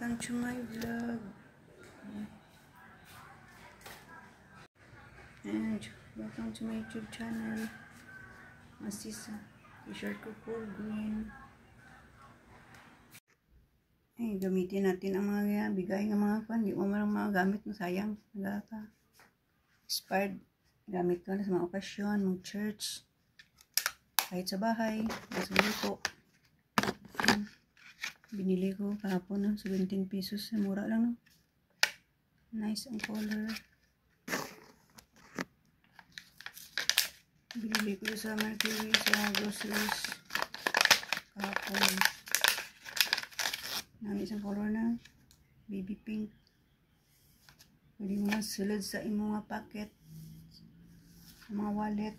welcome to my vlog. And welcome to my YouTube channel. Masisa, t-shirt ko full green. Ay, gamitin natin ang mga bigay ng mga pan. Di mo malang mga gamit mo, sayang. Nagaka. Expired. Gamit ko na sa mga okasyon, mga church. Kahit sa bahay, nasa luto. Binili ko kahapon ng 17 pesos. Mura lang, no? Nice ang color. Binili ko sa Mercury sa groceries kahapon. Nice ang color na baby pink. Pwede mo masulod sa imong mga packet, sa mga wallet.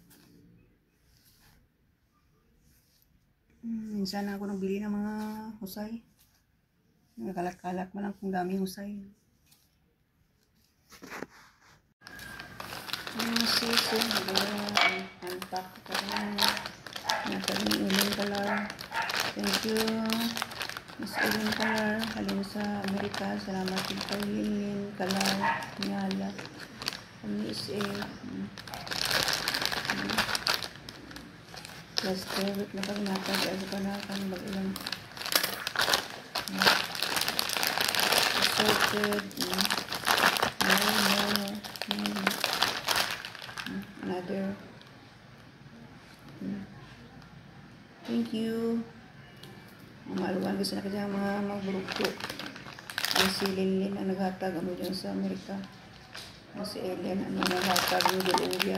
Minsan ako nagbili ng mga husay. Nagkalat-kalat mo lang kung daming husay. Sisi, unpack ko rin. Nasa Alien Color. Thank you, Miss Alien Color. Halin sa Amerika. Salamat din kay Alien Color. Nyala. Miss A. Plus, wait na pag natag. Ano ka na? Kano mag-ilang? Assorted. Another. Thank you. Maluwan kasi na kaya mga magburukto. Ang si Lilin ang naghatag. Ano dyan sa Amerika? Ang si Alien ang naghatag. Yung Diluvia.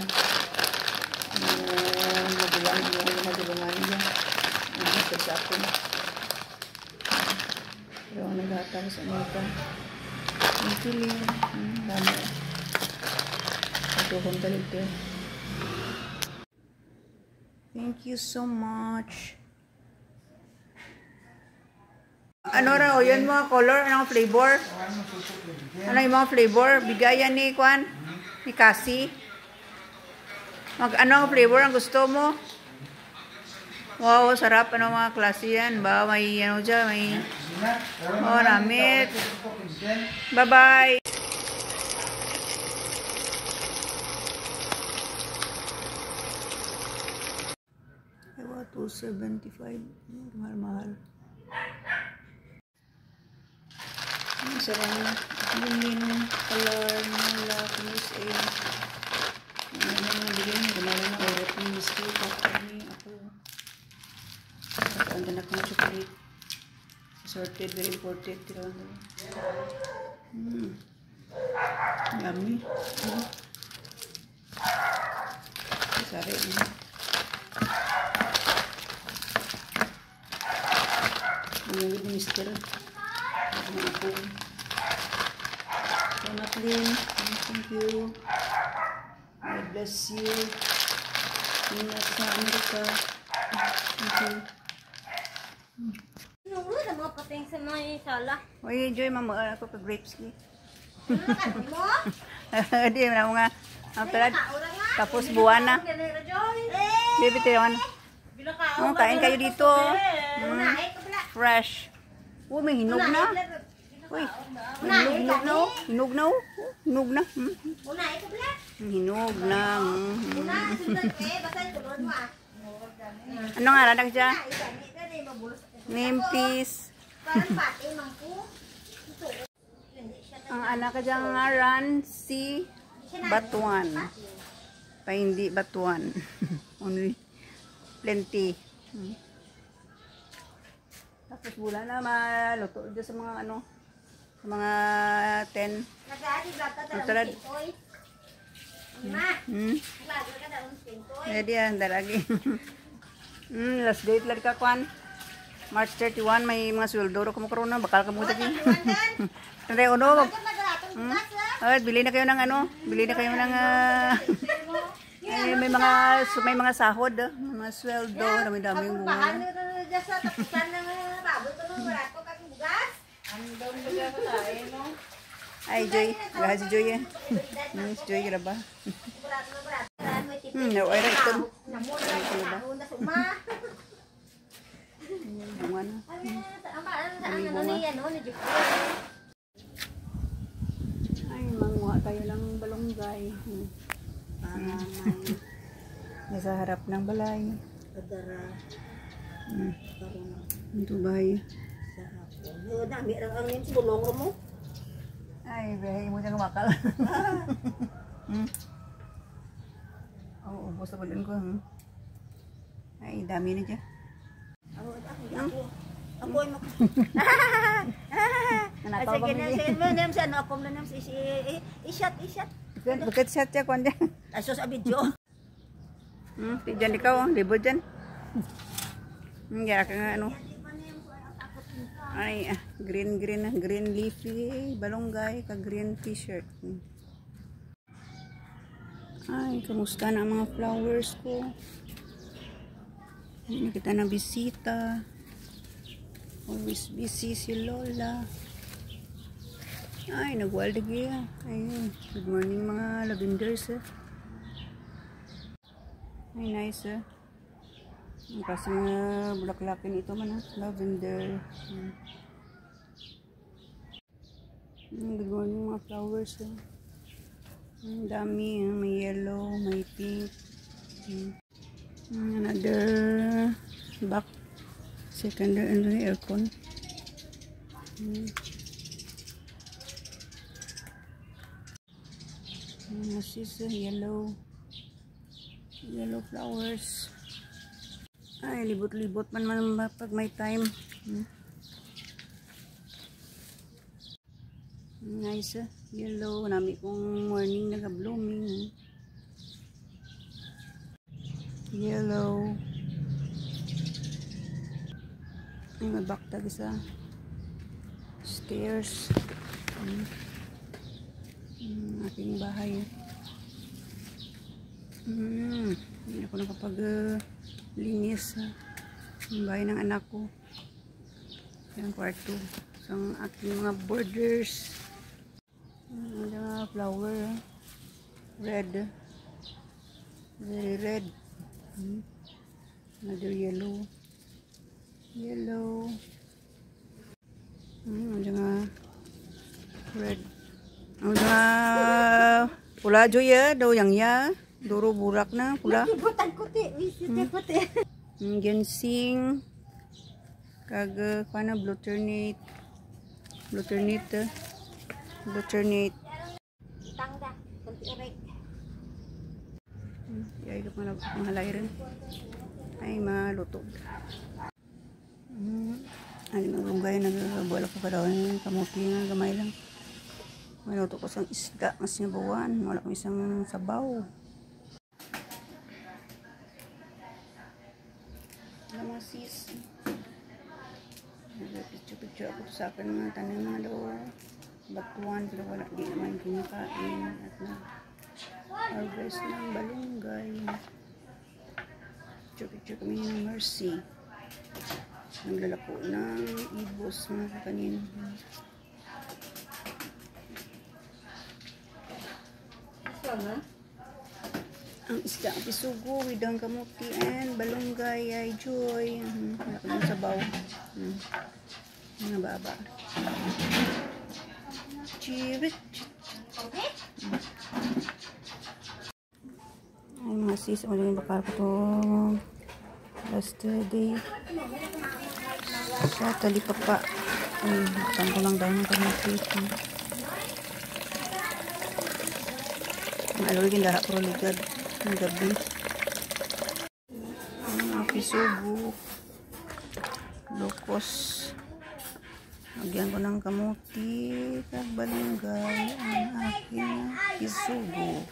Madulungan niya. Ang hatag sa akin. Pero ang naghatag sa Amerika. Ang Lilin. Dami. Ito kong talito. Thank you so much. Ano ra o yun mga color? Anong flavor? Ano yung mga flavor? Bigayan ni Kwan? Ni Cassie? Ano ang flavor ang gusto mo? Wow, sarap. Ano mga klase yan? Ba, may ano dyan? May... Oh, namit. Bye-bye. 275. Mahal-mahal. Ang sarang Alien Color mula Miss A. Ano na bilhin? Gumawa na ulit ng biscuit. Ako. Ang danak ng chocolate. Assorted, very important. Yummy. Sorry. Yung with Mr. Ako. So, Matlin, thank you. God bless you. Ingat sa Amerika. Thank you. Ano na mga pating sa mga sala? Uy, enjoy mama ako ka grapes ni. Ano na mo? Di na mga ang pala. Tapos buwan na. Baby tiwan. Oh, kain kayo dito. Fresh. Oh, may hinog na. Uy, hinog na. Hinog na. Hinog na. Hinog na. Ano nga radak siya? Nimpis. Ang anak ka dyan nga ran si Batuan. Pa hindi Batuan. Only plenty. Tapos bulan na maluto dyan sa mga ano, sa mga 10. Nagtalad. Ready yan, dalagi. Last date lang ka, Kwan. March 31, may mga sweldo. Kung makaruna, bakal ka muna din. Tanda yung ano. Bili na kayo ng ano. Bili na kayo ng... may mga sahod. Mga sweldo. Dami-dami yung bunga. Ay, Joy. Lahat si Joy eh. Si Joy ka na ba? Ay, ito. bunga na. Ano niya, no? Ni Jeff. Ay, manguha tayo ng balonggay. Nasa harap ng balay. Kadara. Ito bay. Dami lang ang name sa bulong mo. Ay, behay mo dyan makal. Oo, ubos na balon ko. Ay, dami na dyan. Ako ay mak. Sige na, sige mo name sa ano ako na name si i-shot. Bakit shot siya kung dyan? Aso sa video. Dyan ikaw, libod dyan. Kaya ka nga ano. Ay, green leafy, balonggay, ka-green t-shirt. Ay, kamusta na ang mga flowers ko? Nakita na bisita. Always busy si Lola. Ay, nag-wild again. Ayun, good morning mga lavenders. Ay, nice. Ang kasing bulaklakin ito man, lavender. Good morning mga flowers. Ang dami, may yellow, may pink. Another back. Secondary aircon. This is yellow flowers. Ay, libot-libot man pag may time. Nice, yellow. Nami kong morning naga-blooming. Yellow. Ay, mabaktag sa stairs. Aking bahay. Hindi ako nakapag-linis ang bahay ng anak ko. Yung kwarto. So, ang aking mga borders. Mga flower. Red. Very red. Another yellow. Mga red. Mga pula jo ya, daw yang ya. Duro burak na pula. Ibutan ko ti, wisite ko ti. Ginseng. Kag kana Blueternate. Tangga, kunti erek. Ay, mga layran. Ay, maluto. Ay, malunggay, nagbuwala ko karoon. Kamuti nga, gamay lang. Maluto ko isang isda, mas niyabawan. Wala ko isang sabaw. Lamasis. Nagpicture-picture ako sa akin mga tanim mga daw. Batuan, pero wala, di naman kinakain. At harvest ng balunggay. Picture kami ng Mercy. Naglalako ng ibos mga kakanin. Ang isda ang pisugo, widang kamuti and balunggay ay joy. Wala ko ng sabaw. Mga baba. Chirit. Ay mga sis, maraming bakal ko to last day. Sa talipapa. Ay, buksan ko lang daw ng kamuti. Aloy gindaha pro ligad ng gabi. Ang pisugo. Lokos. Lagyan ko ng kamuti. Kag balunggay. Ang aking pisugo.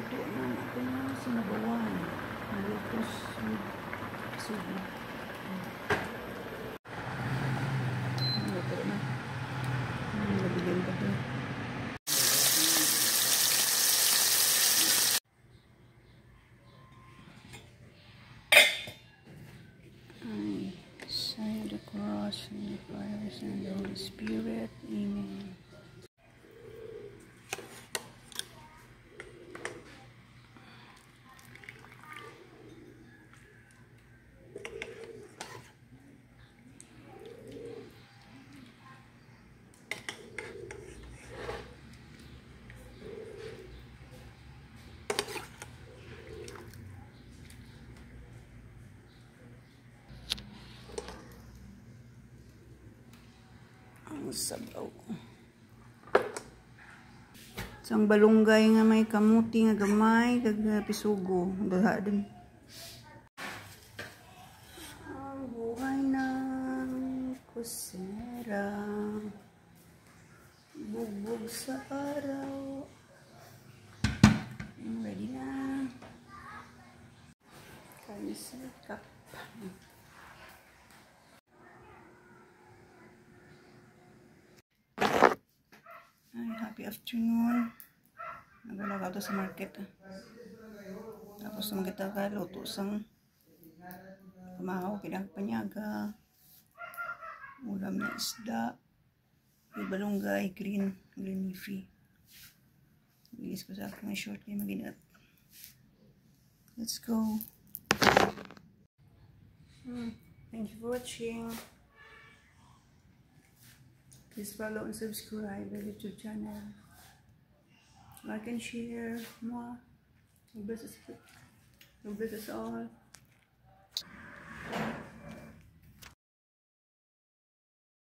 Luto na ito na sinabawan. Nalutos with sugo. Luto na. Nabigyan pa ito. I say the cross and the fires and the Holy Spirit. Amen. Ang sabaw. Isang balunggay nga may kamuti nga gamay kag pisugo. Daha din. Ang buhay ng kusinera. Bugbog sa araw. Ready na. Kain sa cup. Happy afternoon. Nagalaga ito sa market. Tapos naman kita luto sang kumahaw, pinagpanyaga, ulam na isda, balunggay, green leafy. Bilis ko sa aking short kaya maginat. Let's go. Thank you for watching. Please follow and subscribe my YouTube channel. Like and share more. God bless us all.